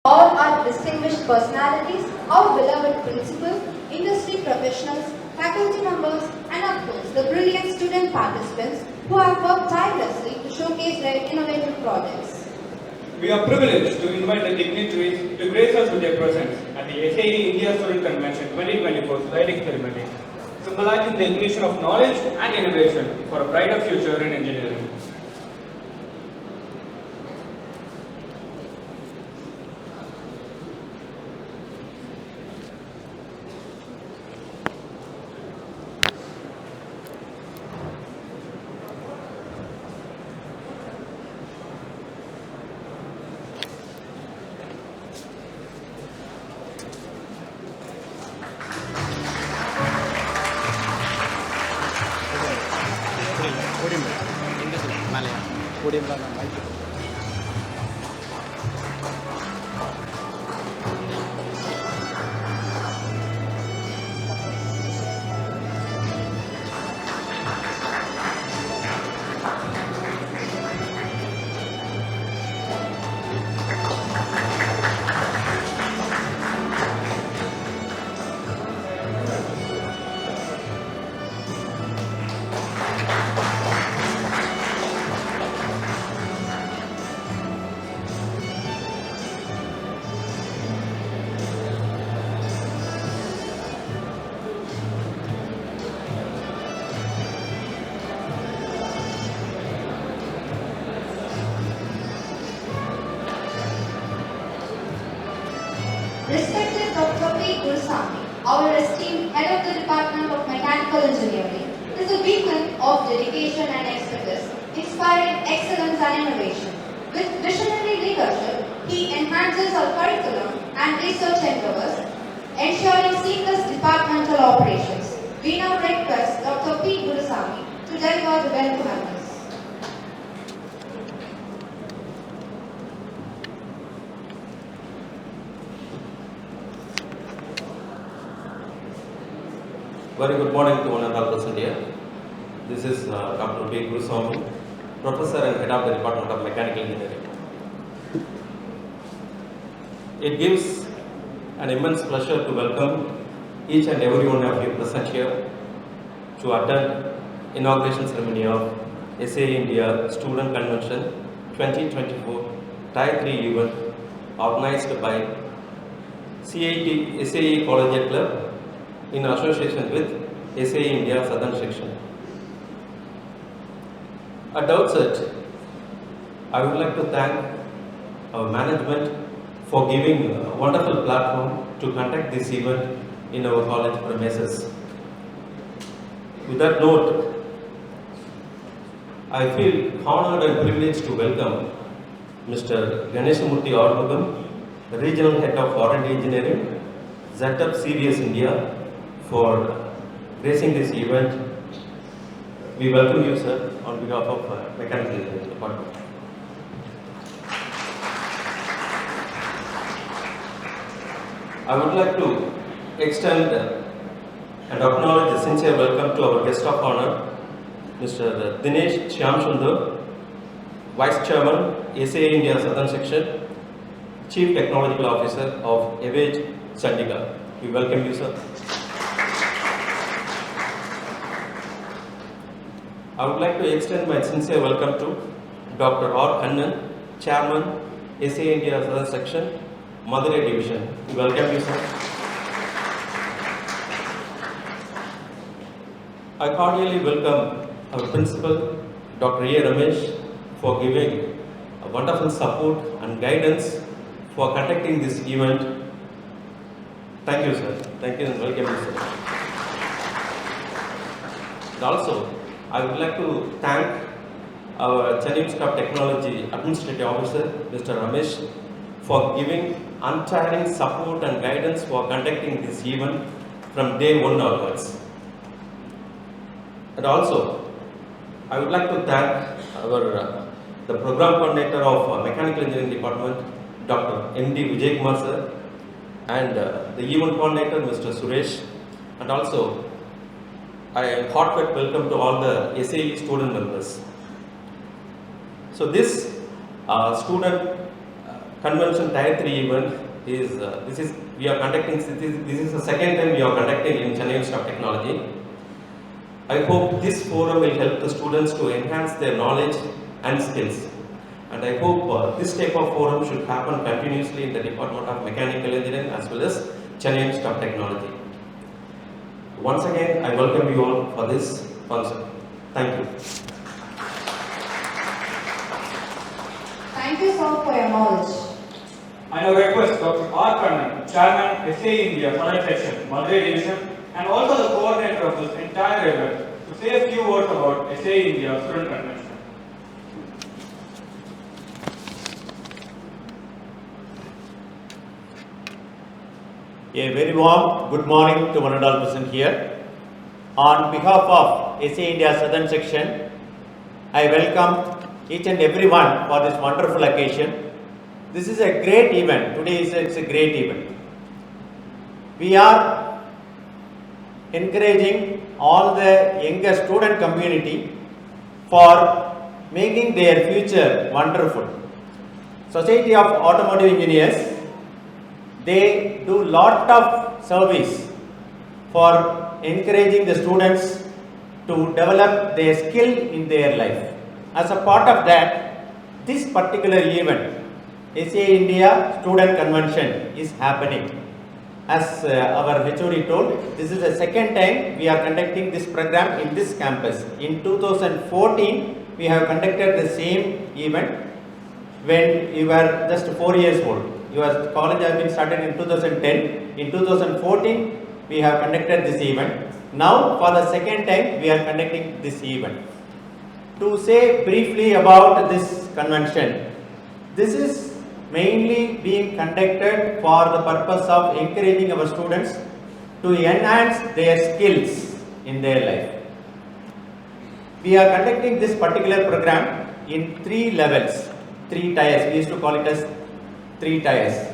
All are distinguished personalities, our beloved principal, industry professionals, faculty members, and of course the brilliant student participants who have worked tirelessly to showcase their innovative projects. We are privileged to invite the dignitaries to grace us with their presence at the SAE India Student Convention 2024 sliding ceremony, symbolizing the ignition of knowledge and innovation for a brighter future in engineering. Respected Dr. P. Gurusamy, our esteemed Head of the Department of Mechanical Engineering, is a beacon of dedication and expertise, inspiring excellence and innovation. With visionary leadership, he enhances our curriculum and research endeavors, ensuring seamless departmental operations. We now request Dr. P. Gurusamy to deliver the welcome address. Very good morning to one and all present here. This is Dr. P. Gurusamy, Professor and Head of the Department of Mechanical Engineering. It gives an immense pleasure to welcome each and every one of you present here to attend inauguration ceremony of SAE India Student Convention 2024 Tier 3 event organized by SAE Collegiate Club in association with SAE India Southern Section. At the outset, I would like to thank our management for giving a wonderful platform to conduct this event in our college premises. With that note, I feel honored and privileged to welcome Mr. Ganeshamurthy Armugam, Regional Head of R&D Engineering, ZF CBS India, for gracing this event. We welcome you, sir, on behalf of Mechanical Engineering Department. I would like to extend and acknowledge a sincere welcome to our guest of honor, Mr. Dinesh Shyamsundar, Vice Chairman, SAE India Southern Section, Chief Technological Officer of Evage, Chandigarh. We welcome you, sir. I would like to extend my sincere welcome to Dr. R. Kannan, Chairman, SAE India Southern Section, Madurai Division. We welcome you, sir. I cordially welcome our Principal, Dr. A. Ramesh, for giving a wonderful support and guidance for conducting this event. Thank you, sir. Thank you and welcome you, sir. And also, I would like to thank our Chennai Staff Technology Administrative Officer, Mr. Ramesh, for giving untiring support and guidance for conducting this event from day one onwards. And also, I would like to thank the program coordinator of Mechanical Engineering Department, Dr. M.D. Vijay Kumar sir, and the event coordinator, Mr. Suresh, and also I heartfelt welcome to all the SAE student members. So this student convention Tier 3 event is we are conducting. This is the second time we are conducting in Chennai Institute of Technology. I hope this forum will help the students to enhance their knowledge and skills. And I hope this type of forum should happen continuously in the Department of Mechanical Engineering as well as Chennai Institute of Technology. Once again, I welcome you all for this function. Thank you. Thank you, sir, for your knowledge. I now request Dr. R. Kannan, Chairman, Saeindia, Southern Section, Madurai Division, and also the coordinator of this entire event, to say a few words about Saeindia Student Convention. A very warm good morning to one and all present here. On behalf of Saeindia Southern Section, I welcome each and everyone for this wonderful occasion. This is a great event. Today it's a great event. We are encouraging all the younger student community for making their future wonderful. Society of Automotive Engineers, they do lot of service for encouraging the students to develop their skill in their life. As a part of that, this particular event, Saeindia Student Convention, is happening. As our HOD told, this is the second time we are conducting this program in this campus. In 2014, we have conducted the same event when you were just 4 years old. Your college has been started in 2010. In 2014, we have conducted this event. Now, for the second time, we are conducting this event. To say briefly about this convention, this is mainly being conducted for the purpose of encouraging our students to enhance their skills in their life. We are conducting this particular program in 3 levels, 3 tiers. We used to call it as 3 tiers.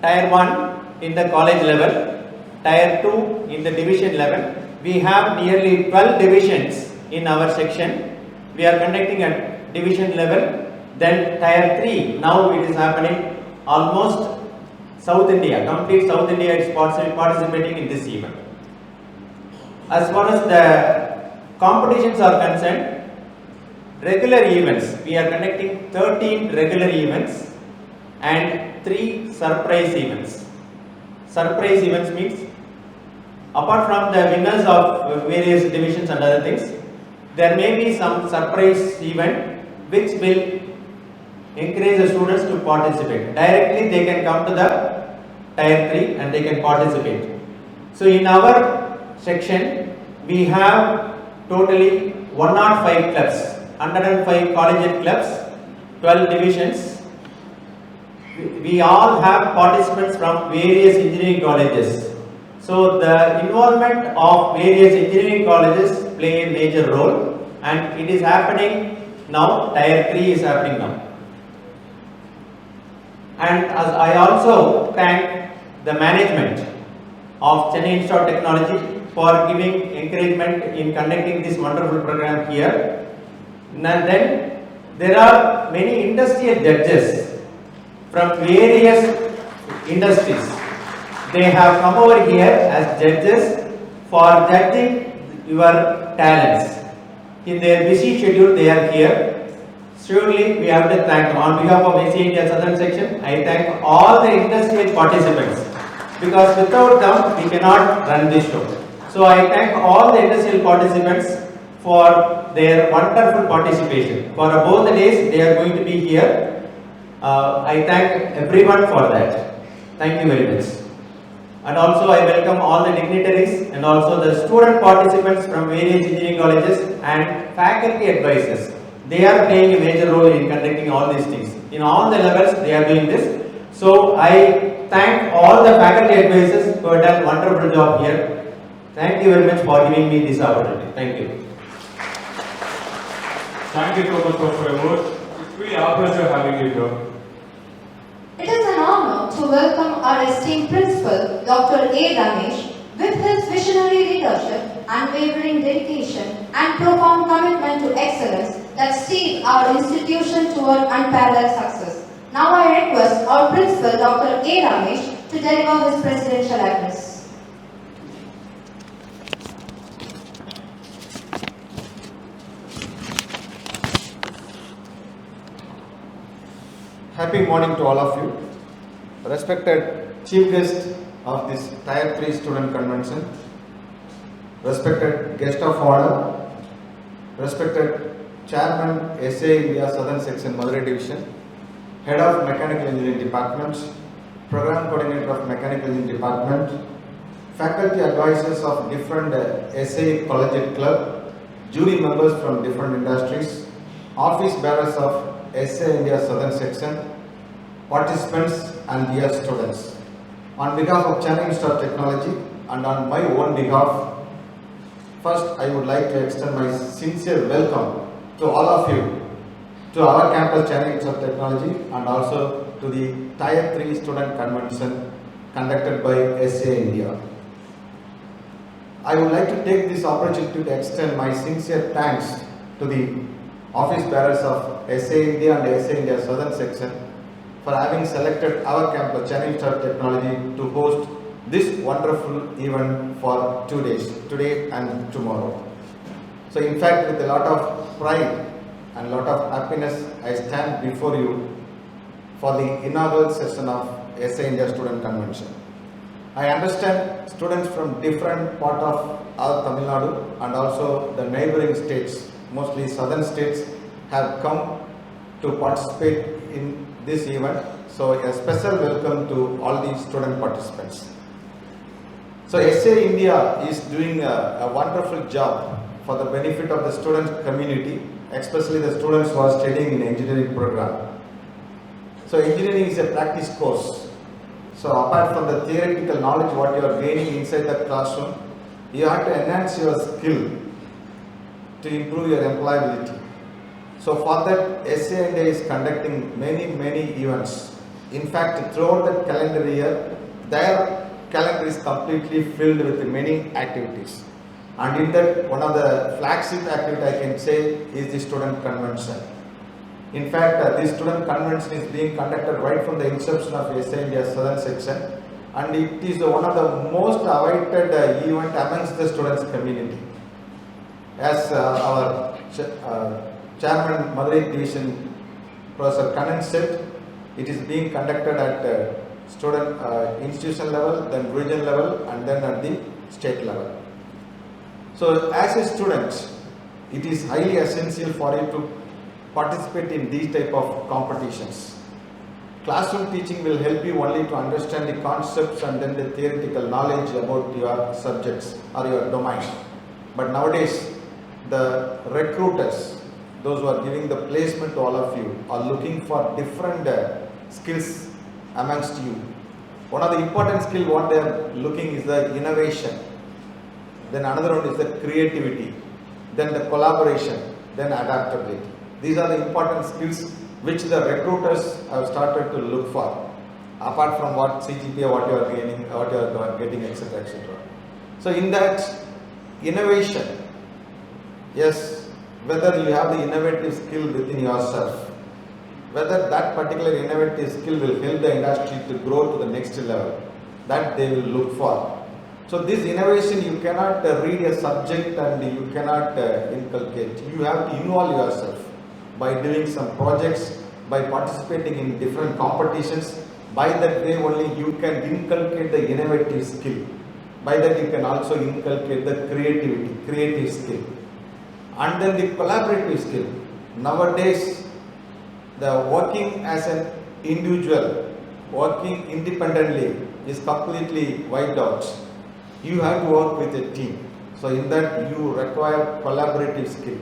Tier 1 in the college level, Tier 2 in the division level. We have nearly 12 divisions in our section. We are conducting at division level. Then Tier 3, now it is happening almost South India, complete South India is participating in this event. As far as the competitions are concerned, regular events, we are conducting 13 regular events and 3 surprise events. Surprise events means, apart from the winners of various divisions and other things, there may be some surprise event which will encourage the students to participate. Directly they can come to the Tier 3 and they can participate. So in our section, we have totally 105 clubs, 105 collegiate clubs, 12 divisions. We all have participants from various engineering colleges. So the involvement of various engineering colleges play a major role, and it is happening now. Tier 3 is happening now. And as I also thank the management of Chennai Institute of Technology for giving encouragement in conducting this wonderful program here. And then there are many industrial judges from various industries. They have come over here as judges for judging your talents. In their busy schedule, they are here. Surely we have to thank them. On behalf of Saeindia Southern Section, I thank all the industrial participants, because without them we cannot run this show. So I thank all the industrial participants for their wonderful participation. For both the days they are going to be here. I thank everyone for that. Thank you very much. And also I welcome all the dignitaries and also the student participants from various engineering colleges and faculty advisors. They are playing a major role in conducting all these things. In all the levels they are doing this. So I thank all the faculty advisors who have done a wonderful job here. Thank you very much for giving me this opportunity. Thank you. Thank you so much for your words. It's really our pleasure having you here. It is an honor to welcome our esteemed principal, Dr. A. Ramesh, with his visionary leadership, unwavering dedication, and profound commitment to excellence that steer our institution toward unparalleled success. Now I request our principal, Dr. A. Ramesh, to deliver his presidential address. Happy morning to all of you. Respected Chief Guest of this Tier 3 Student Convention, respected Guest of Honor, respected Chairman Saeindia Southern Section Madurai Division, Head of Mechanical Engineering Department, Program Coordinator of Mechanical Engineering Department, Faculty Advisors of different SAE Collegiate Club, jury members from different industries, Office Bearers of Saeindia Southern Section, participants and dear students. On behalf of Chennai Institute of Technology and on my own behalf, first I would like to extend my sincere welcome to all of you to our campus Chennai Institute of Technology and also to the Tier 3 Student Convention conducted by Saeindia. I would like to take this opportunity to extend my sincere thanks to the Office Bearers of Saeindia and Saeindia Southern Section for having selected our campus Chennai Institute of Technology to host this wonderful event for 2 days, today and tomorrow. So in fact, with a lot of pride and a lot of happiness, I stand before you for the inaugural session of Saeindia Student Convention. I understand students from different part of our Tamil Nadu and also the neighboring states, mostly southern states, have come to participate in this event. So a special welcome to all the student participants. So Saeindia is doing a wonderful job for the benefit of the student community, especially the students who are studying in engineering program. So engineering is a practice course. So apart from the theoretical knowledge what you are gaining inside the classroom, you have to enhance your skill to improve your employability. So for that, Saeindia is conducting many events. In fact, throughout the calendar year, their calendar is completely filled with many activities. And in that, one of the flagship activity I can say is the student convention. In fact, this student convention is being conducted right from the inception of Saeindia Southern Section, and it is one of the most awaited event amongst the students community. As our Chairman Madurai Division Professor Kannan said, it is being conducted at student institution level, then region level, and then at the state level. So as a student, it is highly essential for you to participate in these type of competitions. Classroom teaching will help you only to understand the concepts and then the theoretical knowledge about your subjects or your domain. But nowadays, the recruiters, those who are giving the placement to all of you, are looking for different skills amongst you. One of the important skills what they are looking is the innovation. Then another one is the creativity. Then the collaboration. Then adaptability. These are the important skills which the recruiters have started to look for. Apart from what CGPA, what you are gaining, what you are getting, etc., etc. So in that innovation, yes, whether you have the innovative skill within yourself, whether that particular innovative skill will help the industry to grow to the next level, that they will look for. So this innovation, you cannot read a subject and you cannot inculcate. You have to involve yourself by doing some projects, by participating in different competitions. By that way only you can inculcate the innovative skill. By that you can also inculcate the creative skill. And then the collaborative skill. Nowadays, the working as an individual, working independently is completely wiped out. You have to work with a team. So in that you require collaborative skill.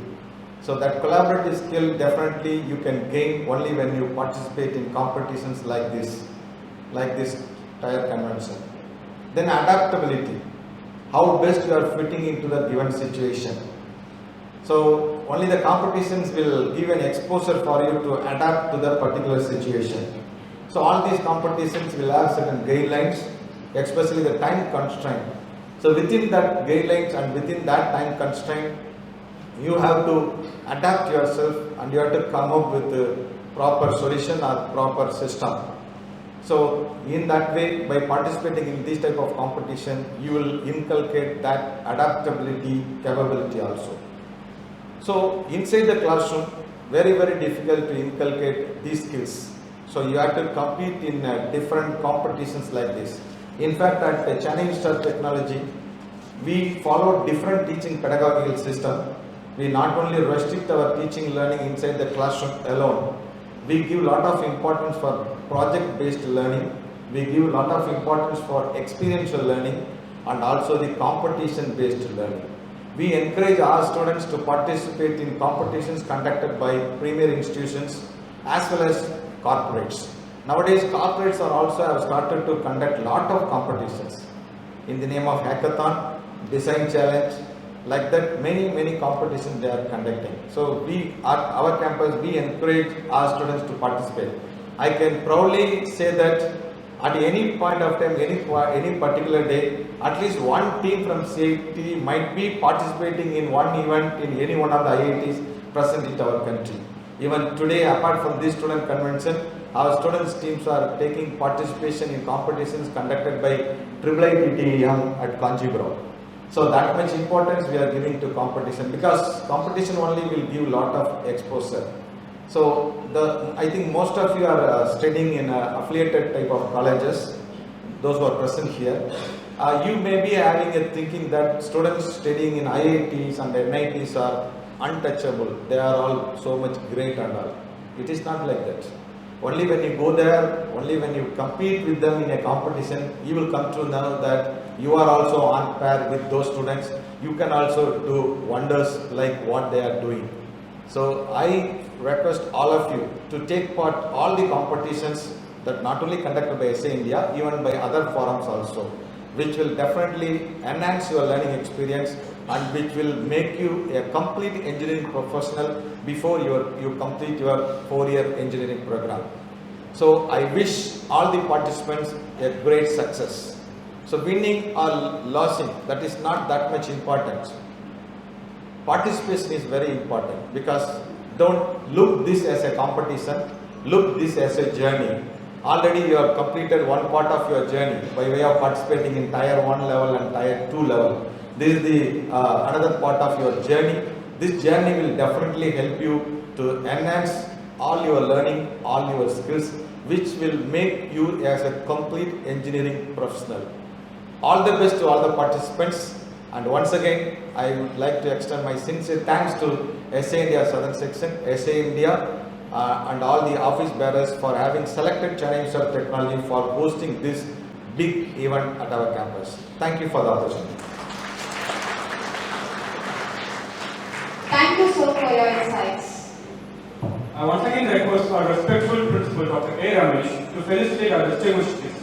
So that collaborative skill definitely you can gain only when you participate in competitions like this Tier Convention. Then adaptability. How best you are fitting into the given situation. So only the competitions will give an exposure for you to adapt to the particular situation. So all these competitions will have certain guidelines, especially the time constraint. So within that guidelines and within that time constraint, you have to adapt yourself and you have to come up with proper solution or proper system. So in that way, by participating in this type of competition, you will inculcate that adaptability capability also. So inside the classroom, very difficult to inculcate these skills. So you have to compete in different competitions like this. In fact, at the Chennai Institute of Technology, we follow different teaching pedagogical system. We not only restrict our teaching learning inside the classroom alone, we give lot of importance for project-based learning. We give lot of importance for experiential learning and also the competition-based learning. We encourage our students to participate in competitions conducted by premier institutions as well as corporates. Nowadays, corporates are also have started to conduct lot of competitions in the name of hackathon, design challenge, like that many competitions they are conducting. So we at our campus, we encourage our students to participate. I can proudly say that at any point of time, any particular day, at least one team from CIT might be participating in one event in any one of the IITs present in our country. Even today, apart from this student convention, our students teams are taking participation in competitions conducted by IIITTM at Kanchipuram. So that much importance we are giving to competition, because competition only will give lot of exposure. So I think most of you are studying in affiliated type of colleges, those who are present here. You may be having a thinking that students studying in IITs and NITs are untouchable. They are all so much great and all. It is not like that. Only when you go there, only when you compete with them in a competition, you will come to know that you are also on par with those students. You can also do wonders like what they are doing. So I request all of you to take part all the competitions that not only conducted by Saeindia, even by other forums also, which will definitely enhance your learning experience and which will make you a complete engineering professional before you complete your 4-year engineering program. So I wish all the participants a great success. So winning or losing, that is not that much important. Participation is very important, because don't look this as a competition, look this as a journey. Already you have completed one part of your journey by way of participating in Tier 1 level and Tier 2 level. This is the another part of your journey. This journey will definitely help you to enhance all your learning, all your skills, which will make you as a complete engineering professional. All the best to all the participants. And once again, I would like to extend my sincere thanks to Saeindia Southern Section, Saeindia, and all the office bearers for having selected Chennai Institute of Technology for hosting this big event at our campus. Thank you for the opportunity. Thank you, sir, for your insights. I once again request our respectful Principal Dr. A. Ramesh to felicitate our distinguished guests.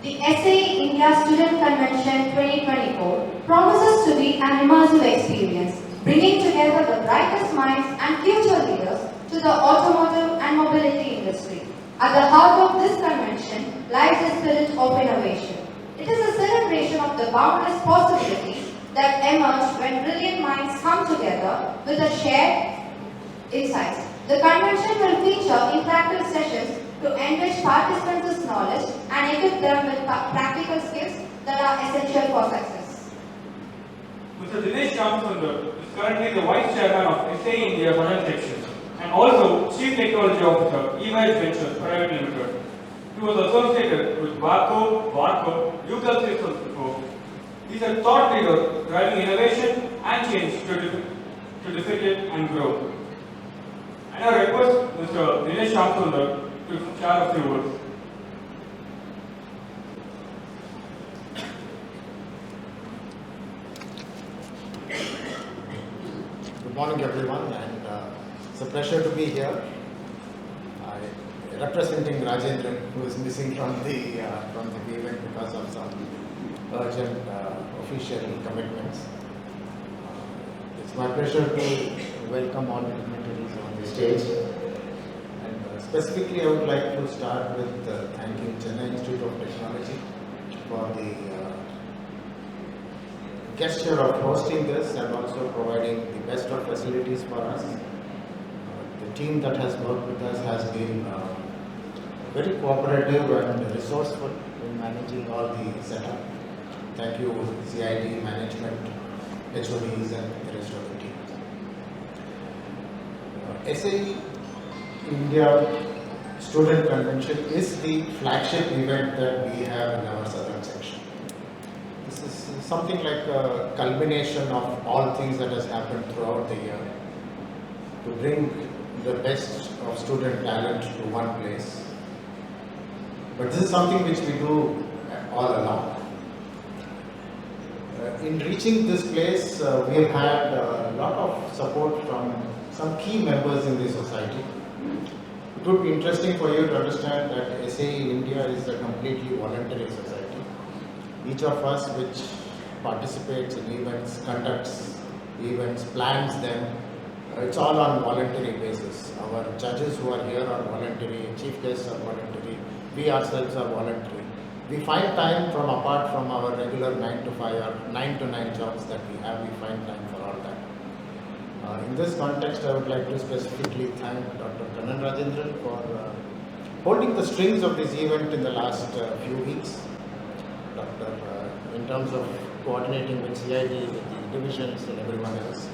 The SAE India Student Convention 2024 promises to be an immersive experience, bringing together the brightest minds and future leaders to the automotive and mobility industry. At the heart of this convention lies the spirit of innovation. It is a celebration of the boundless possibilities that emerge when brilliant minds come together with a shared insights. The convention will feature interactive sessions to enrich participants' knowledge and equip them with practical skills that are essential for success. Mr. Dinesh Shamsundar is currently the Vice Chairman of SAE India Southern Section and also Chief Technology Officer, EY Ventures Private Limited. He was associated with Varco, Ucal Systems before. He is a thought leader driving innovation and change to defeat it and grow. And I request Mr. Dinesh Shamsundar to share a few words. Good morning, everyone, and it's a pleasure to be here. Representing Rajendran, who is missing from the event because of some urgent official commitments. It's my pleasure to welcome all dignitaries on the stage. And specifically, I would like to start with thanking Chennai Institute of Technology for the gesture of hosting this and also providing the best of facilities for us. The team that has worked with us has been very cooperative and resourceful in managing all the setup. Thank you, CIT management, HODs and the rest of the team. SAE India Student Convention is the flagship event that we have in our southern section. This is something like a culmination of all things that has happened throughout the year to bring the best of student talent to one place. But this is something which we do all along. In reaching this place, we have had a lot of support from some key members in the society. It would be interesting for you to understand that SAE India is a completely voluntary society. Each of us which participates in events, conducts events, plans them, it's all on voluntary basis. Our judges who are here are voluntary, chief guests are voluntary, we ourselves are voluntary. We find time from apart from our regular 9 to 5 or 9 to 9 jobs that we have, we find time for all that. In this context, I would like to specifically thank Dr. Kannan Rajendran for holding the strings of this event in the last few weeks. In terms of coordinating with CIT, with the divisions and everyone else.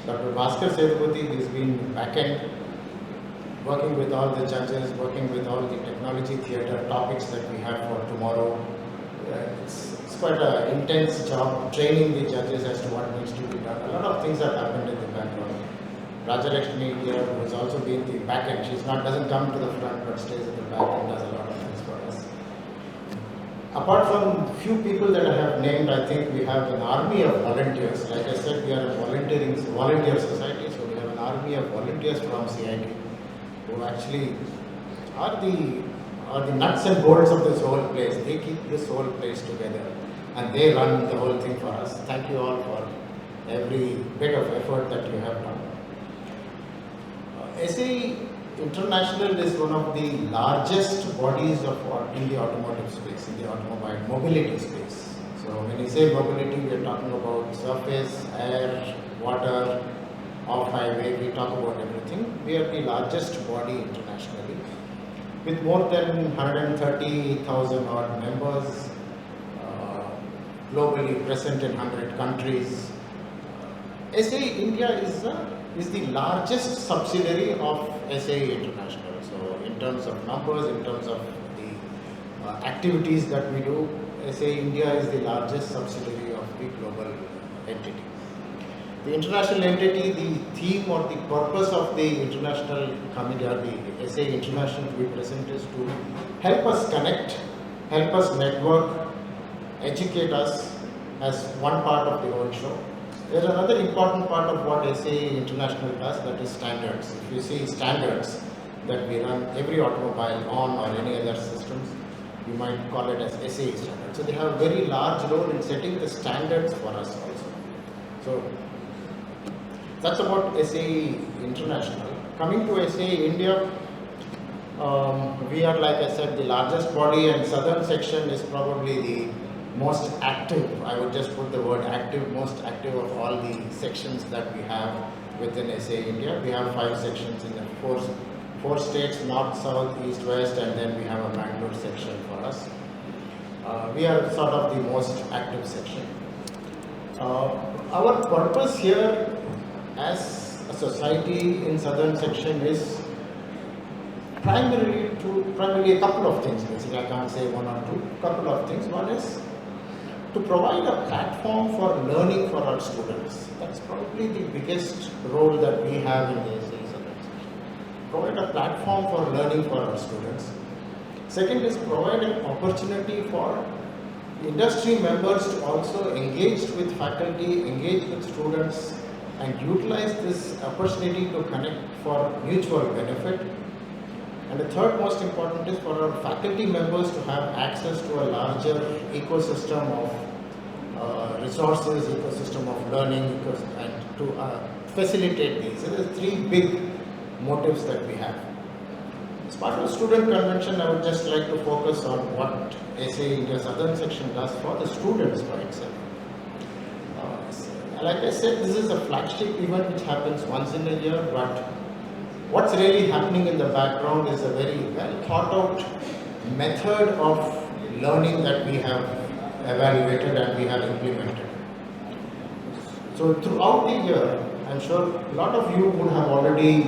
Dr. Bhaskar Sethupathi has been back-end, working with all the judges, working with all the technology theatre topics that we have for tomorrow. It's quite an intense job, training the judges as to what needs to be done. A lot of things have happened in the background. Rajalakshmi here, who has also been the back-end, doesn't come to the front but stays at the back and does a lot of things for us. Apart from few people that I have named, I think we have an army of volunteers. Like I said, we are a volunteer society, so we have an army of volunteers from CIT who actually are the nuts and bolts of this whole place. They keep this whole place together and they run the whole thing for us. Thank you all for every bit of effort that you have done. SAE International is one of the largest bodies in the automotive space, in the automobile mobility space. So when you say mobility, we are talking about surface, air, water, off-highway, we talk about everything. We are the largest body internationally with more than 130,000 odd members, globally present in 100 countries. SAE India is the largest subsidiary of SAE International. So in terms of numbers, in terms of the activities that we do, SAE India is the largest subsidiary of the global entity. The international entity, the theme or the purpose of the international committee or the SAE International to be present is to help us connect, help us network, educate us as one part of the whole show. There is another important part of what SAE International does, that is standards. If you see standards that we run every automobile on or any other systems, you might call it as SAE standards. So they have a very large role in setting the standards for us also. So that's about SAE International. Coming to SAE India, we are, like I said, the largest body, and southern section is probably the most active. I would just put the word active, most active of all the sections that we have within SAE India. We have 5 sections in the four states, north, south, east, west, and then we have a Bangalore section for us. We are sort of the most active section. Our purpose here as a society in southern section is primarily a couple of things. Basically, I can't say one or two, couple of things. One is to provide a platform for learning for our students. That's probably the biggest role that we have in the SAE Southern section. Provide a platform for learning for our students. Second is provide an opportunity for industry members to also engage with faculty, engage with students, and utilize this opportunity to connect for mutual benefit. And the third most important is for our faculty members to have access to a larger ecosystem of resources, ecosystem of learning, and to facilitate these. So there are 3 big motives that we have. As part of the student convention, I would just like to focus on what SAE India Southern section does for the students by itself. Like I said, this is a flagship event which happens once in a year, but what's really happening in the background is a very well thought out method of learning that we have evaluated and we have implemented. So throughout the year, I'm sure a lot of you would have already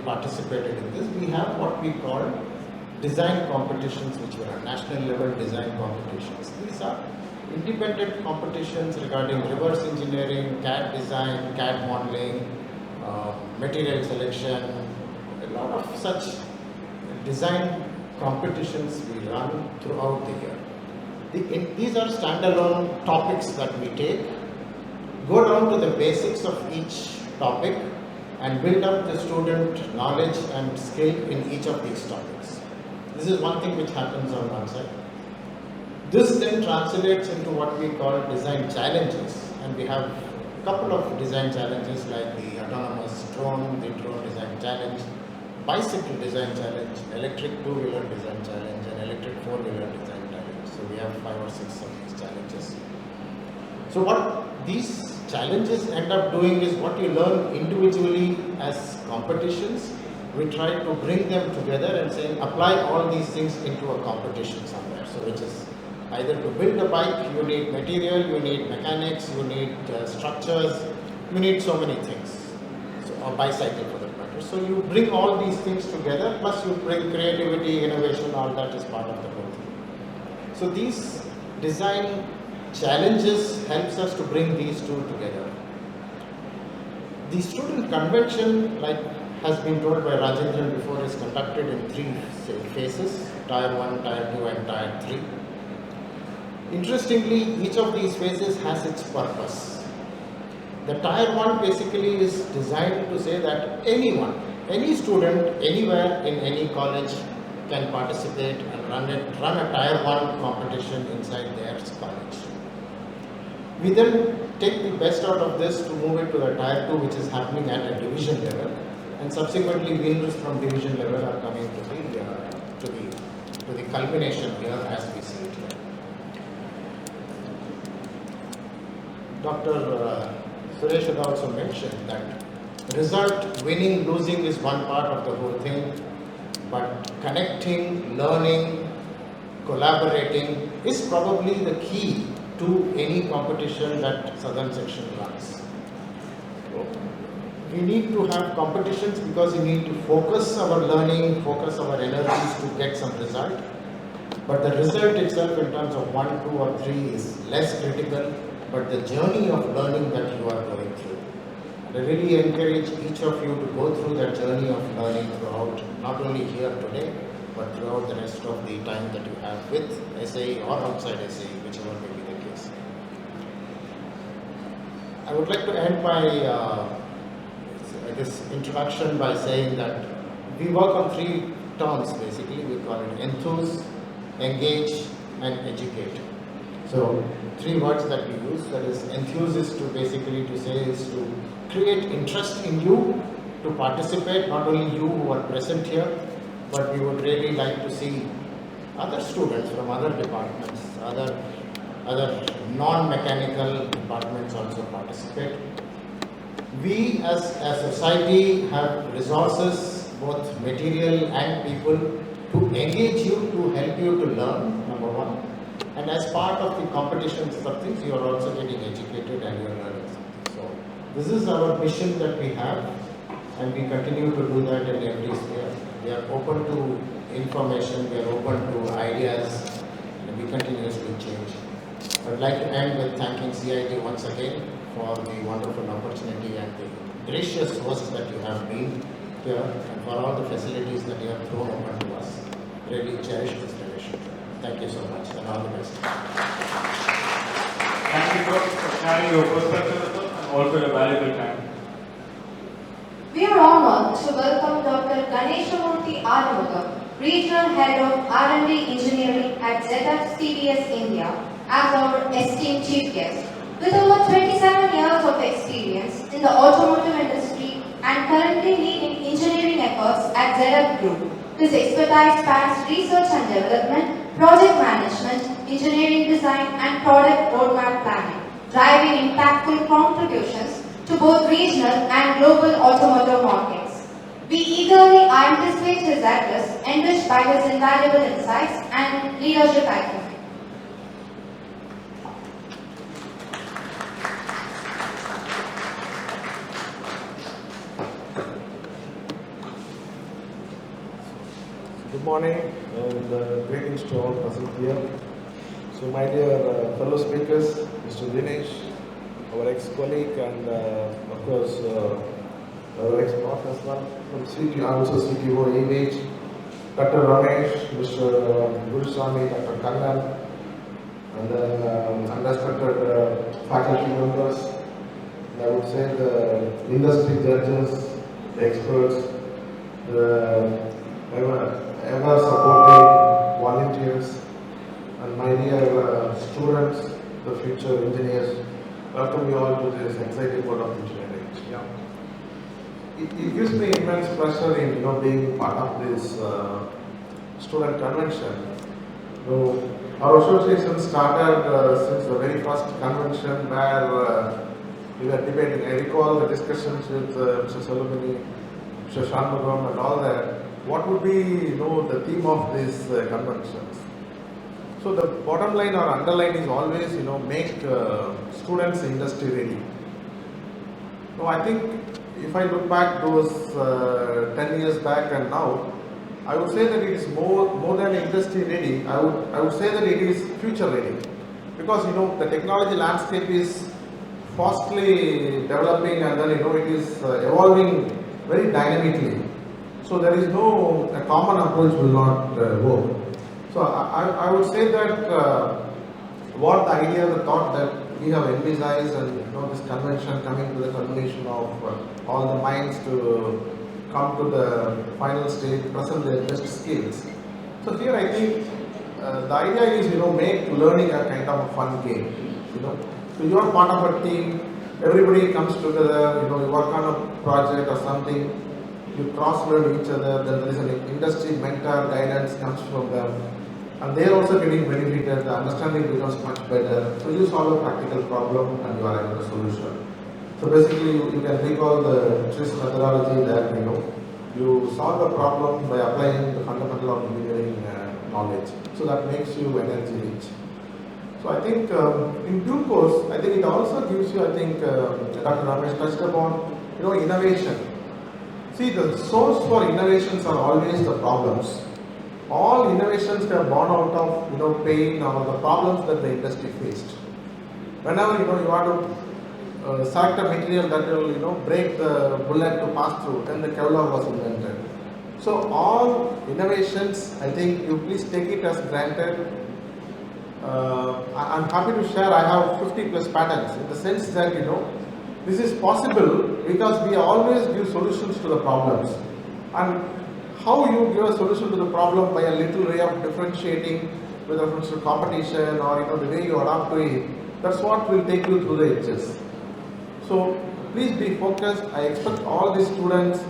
participated in this. We have what we call design competitions, which were national level design competitions. These are independent competitions regarding reverse engineering, CAD design, CAD modeling, material selection, a lot of such design competitions we run throughout the year. These are standalone topics that we take, go down to the basics of each topic and build up the student knowledge and skill in each of these topics. This is one thing which happens on one side. This then translates into what we call design challenges, and we have a couple of design challenges like the autonomous drone, the drone design challenge, bicycle design challenge, electric two-wheeler design challenge, and electric four-wheeler design challenge. So we have 5 or 6 of these challenges. So what these challenges end up doing is what you learn individually as competitions, we try to bring them together and say apply all these things into a competition somewhere. So which is either to build a bike, you need material, you need mechanics, you need structures, you need so many things. So a bicycle for that matter. So you bring all these things together, plus you bring creativity, innovation, all that is part of the whole thing. So these design challenges helps us to bring these two together. The student convention, like has been told by Rajendran before, is conducted in 3 phases, Tier 1, Tier 2 and Tier 3. Interestingly, each of these phases has its purpose. The Tier 1 basically is designed to say that anyone, any student, anywhere in any college can participate and run a Tier 1 competition inside their college. We then take the best out of this to move it to the Tier 2, which is happening at a division level, and subsequently winners from division level are coming to the culmination here as we see it here. Dr. Suresh had also mentioned that result, winning, losing is one part of the whole thing, but connecting, learning, collaborating is probably the key to any competition that Southern section runs. We need to have competitions because we need to focus our learning, focus our energies to get some result. But the result itself in terms of 1, 2 or 3 is less critical, but the journey of learning that you are going through. And I really encourage each of you to go through that journey of learning throughout, not only here today, but throughout the rest of the time that you have with SAE or outside SAE, whichever may be the case. I would like to end my introduction by saying that we work on 3 terms basically. We call it enthuse, engage, and educate. So, three words that we use, that is enthuse to basically to say is to create interest in you to participate, not only you who are present here, but we would really like to see other students from other departments, other non-mechanical departments also participate. We as a society have resources, both material and people, to engage you, to help you to learn, number one. And as part of the competitions of things, you are also getting educated and you are learning something. So this is our mission that we have, and we continue to do that in every sphere. We are open to information, we are open to ideas, and we continuously change. I'd like to end with thanking CIT once again for the wonderful opportunity and the gracious host that you have been here, and for all the facilities that you have thrown open to us. Really cherish this relationship. Thank you so much, and all the best. Thank you for sharing your perspective with us and also your valuable time. We are honored to welcome Dr. Ganeshamurthy Armugam, Regional Head of R&D Engineering at ZF CBS India, as our esteemed chief guest. With over 27 years of experience in the automotive industry and currently leading engineering efforts at ZF Group, his expertise spans research and development, project management, engineering design, and product roadmap planning, driving impactful contributions to both regional and global automotive markets. We eagerly anticipate his address, enriched by his invaluable insights and leadership acumen. Good morning and greetings to all present here. So my dear fellow speakers, Mr. Dinesh, our ex-colleague and of course our ex-boss as well from CT, also CTO AH, Dr. Ramesh, Mr. Guruswamy, Dr. Kannan, and then unrespected faculty members, and I would say the industry judges, the experts, the ever supporting volunteers, and my dear students, the future engineers. Welcome you all to this exciting world of engineering. Yeah. It gives me immense pleasure in being part of this student convention. Our association started since the very first convention where we were debating. I recall the discussions with Mr. Salomini, Mr. Shanmugam, and all that. What would be, the theme of these conventions? So the bottom line or underline is always, make students industry ready. I think if I look back those 10 years back and now, I would say that it is more than industry ready. I would say that it is future ready, because the technology landscape is fastly developing, and then it is evolving very dynamically. So there is a common approach will not work. So I would say that what the idea, the thought that we have envisaged, and this convention coming to the culmination of all the minds to come to the final stage, present their best skills. So here I think the idea is make learning a kind of a fun game. So you are part of a team, everybody comes together, you work on a project or something. You cross-learn each other, then there is an industry mentor, guidance comes from them, and they are also getting benefited, the understanding becomes much better. So you solve a practical problem and you are having a solution. So basically you can recall the TRIS methodology that you solve a problem by applying the fundamental of engineering knowledge. So that makes you energy rich. So I think in due course, I think it also gives you, Dr. Ramesh touched upon, innovation. See, the source for innovations are always the problems. All innovations are born out of pain or the problems that the industry faced. Whenever you want to select a material that will break the bullet to pass through, then the Kevlar was invented. So all innovations, I think you please take it as granted. I'm happy to share I have 50 plus patents, in the sense that this is possible because we always give solutions to the problems. And how you give a solution to the problem by a little way of differentiating with reference to competition or the way you adapt to it, that's what will take you through the edges. So please be focused. I expect all the students,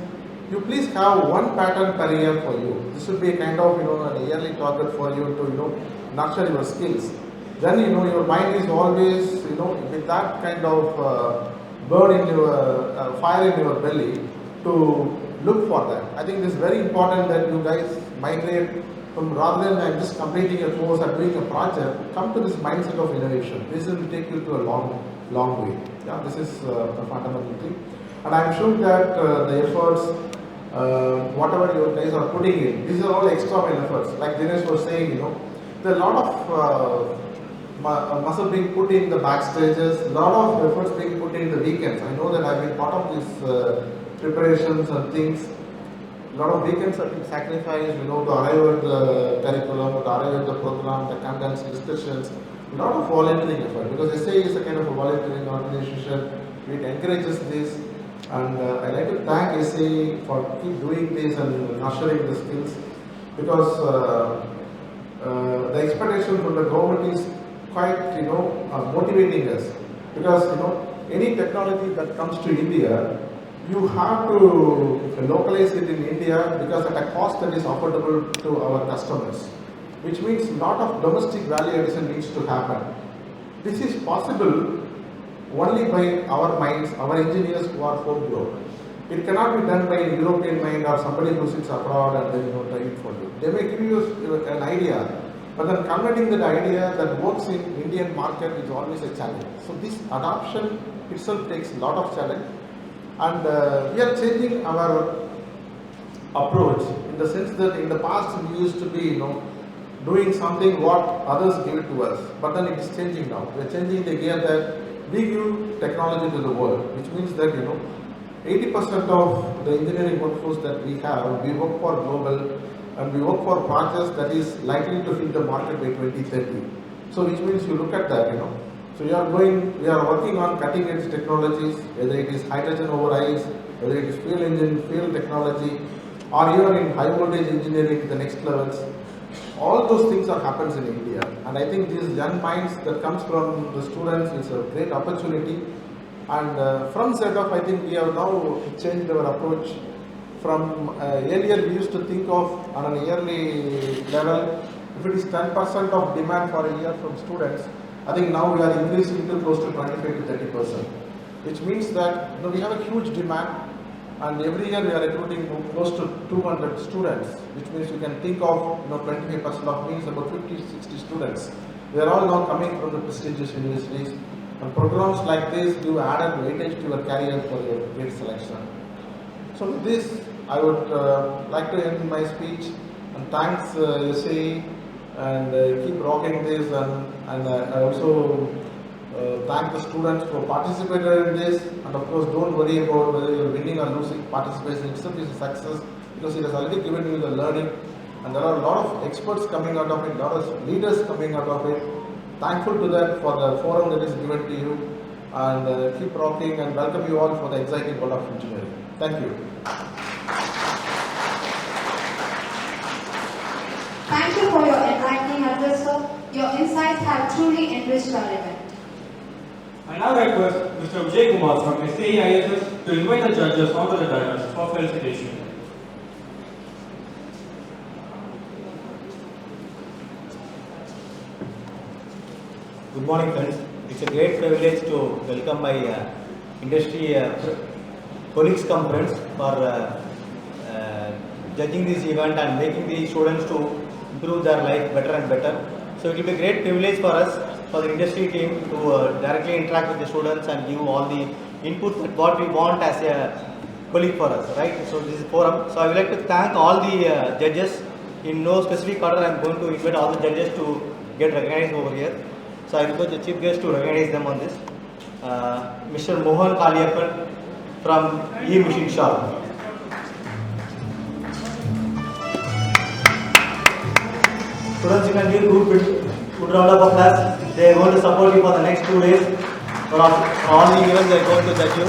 you please have one pattern per year for you. This should be a kind of a yearly target for you to nurture your skills. Then your mind is always with that kind of burn in your fire in your belly to look for that. I think it is very important that you guys migrate from, rather than I'm just completing a course or doing a project, come to this mindset of innovation. This will take you to a long way. Yeah, this is the fundamental thing. And I'm sure that the efforts, whatever you guys are putting in, these are all extra efforts. Like Dinesh was saying, there are a lot of muscle being put in the backstages, a lot of efforts being put in the weekends. I know that I've been part of these preparations and things. A lot of weekends have been sacrificed, to arrive at the curriculum, to arrive at the program, the contents, discussions. A lot of volunteering effort, because SA is a kind of a volunteering organization. It encourages this, and I like to thank SA for keep doing this and nurturing the skills, because the expectation from the government is quite motivating us, because any technology that comes to India, you have to localize it in India because at a cost that is affordable to our customers, which means a lot of domestic value addition needs to happen. This is possible only by our minds, our engineers who are homegrown. It cannot be done by a European mind or somebody who sits abroad and then try it for you. They may give you an idea, but then converting that idea that works in Indian market is always a challenge. So this adoption itself takes a lot of challenge, and we are changing our approach in the sense that in the past we used to be doing something what others give it to us, but then it is changing now. We are changing the gear that we give technology to the world, which means that 80% of the engineering workforce that we have, we work for global, and we work for projects that is likely to hit the market by 2030. So which means you look at that, So we are working on cutting edge technologies, whether it is hydrogen over ice, whether it is fuel engine, fuel technology, or even in high voltage engineering, the next levels. All those things are happens in India, and I think these young minds that comes from the students is a great opportunity. And from ZF, I think we have now changed our approach. From earlier, we used to think of on an yearly level, if it is 10% of demand for a year from students, I think now we are increasing to close to 25 to 30%, which means that we have a huge demand, and every year we are recruiting close to 200 students, which means you can think of 25% of means about 50 to 60 students. They are all now coming from the prestigious universities, and programs like this give added weightage to your career for your great selection. So with this, I would like to end my speech, and thanks SA, and keep rocking this, and I also thank the students who participated in this, and of course don't worry about whether you're winning or losing. Participation itself is a success because it has already given you the learning, and there are a lot of experts coming out of it, a lot of leaders coming out of it. Thankful to that for the forum that is given to you, and keep rocking, and welcome you all for the exciting world of engineering. Thank you. Thank you for your enlightening address, sir. Your insights have truly enriched our event. I now request Mr. Vijay Kumar from SAEISS to invite the judges onto the dais for felicitation. Good morning, friends. It's a great privilege to welcome my industry colleagues come friends for judging this event and making the students to improve their life better and better. So it will be a great privilege for us, for the industry team, to directly interact with the students and give all the input that what we want as a colleague for us, right? So this is forum. So I would like to thank all the judges. In no specific order, I am going to invite all the judges to get recognized over here. So I request the chief guest to recognize them on this. Mr. Mohan Kaliyappan from E-Machine Shop. Students, you can give good round of applause. They are going to support you for the next 2 days. For all the events, they are going to judge you.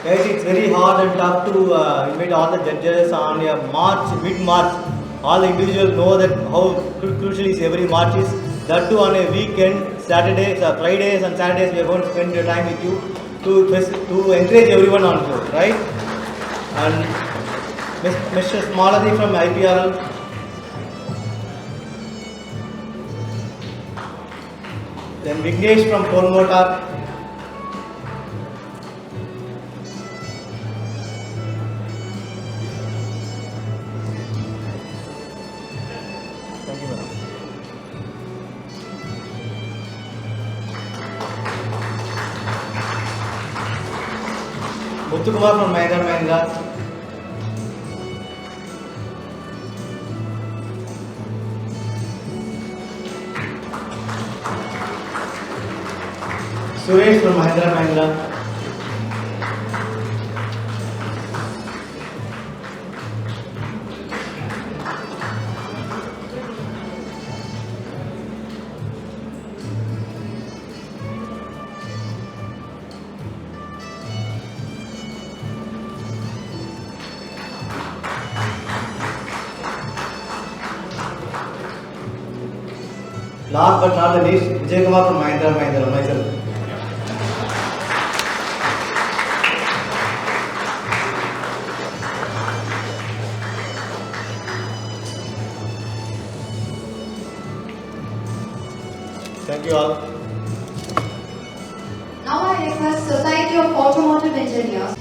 Guys, it's very hard and tough to invite all the judges on a mid-March. All the individuals know that how crucial is every March is. That too on a weekend, Saturdays, Fridays and Saturdays we are going to spend your time with you to encourage everyone on board, right? And Mr. Maladi from IPRL. Then Vignesh from Motor. Thank you, madam. Muthukumar from Mahindra. Suresh from Mahindra. Last but not the least, Vijay Kumar from Mahindra, myself. Thank you all. Now I request Society of Automotive Engineers.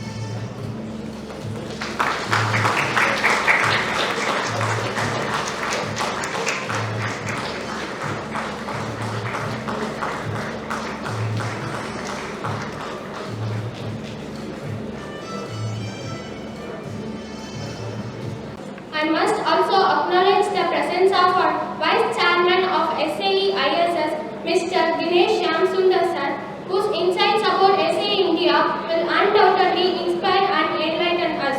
I must also acknowledge the presence of our Vice Chairman of SAE ISS, Mr. Dinesh Shyamsundar sir, whose insights about SAE India will undoubtedly inspire and enlighten us.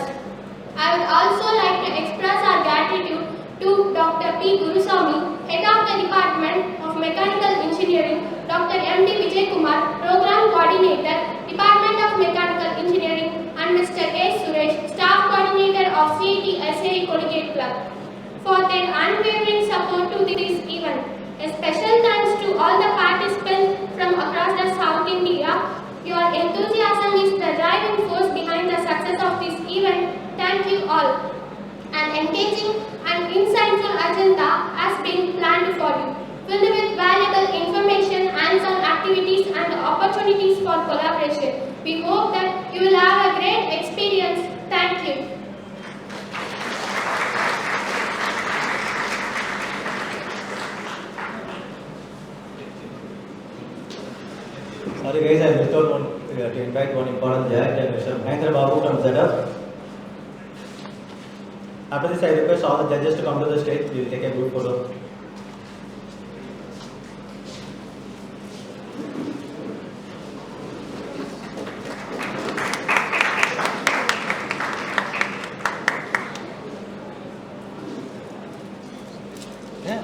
I would also like to express our gratitude to Dr. P. Gurusamy, Head of the Department of Mechanical Engineering, Dr. M. D. Vijay Kumar, Program Coordinator, Department of Mechanical Engineering, and Mr. A. Suresh, Staff Coordinator of CET SAE Collegiate Club, for their unwavering support to this event. A special thanks to all the participants from across the South India. Your enthusiasm is the driving force behind the success of this event. Thank you all. An engaging and insightful agenda has been planned for you, filled with valuable information, hands-on activities and opportunities for collaboration. We hope that you will have a great experience. Thank you. Sorry guys, I missed out to invite one important judge, Mr. Mahendra Babu from ZF. After this, I request all the judges to come to the stage. We will take a group photo. Yeah.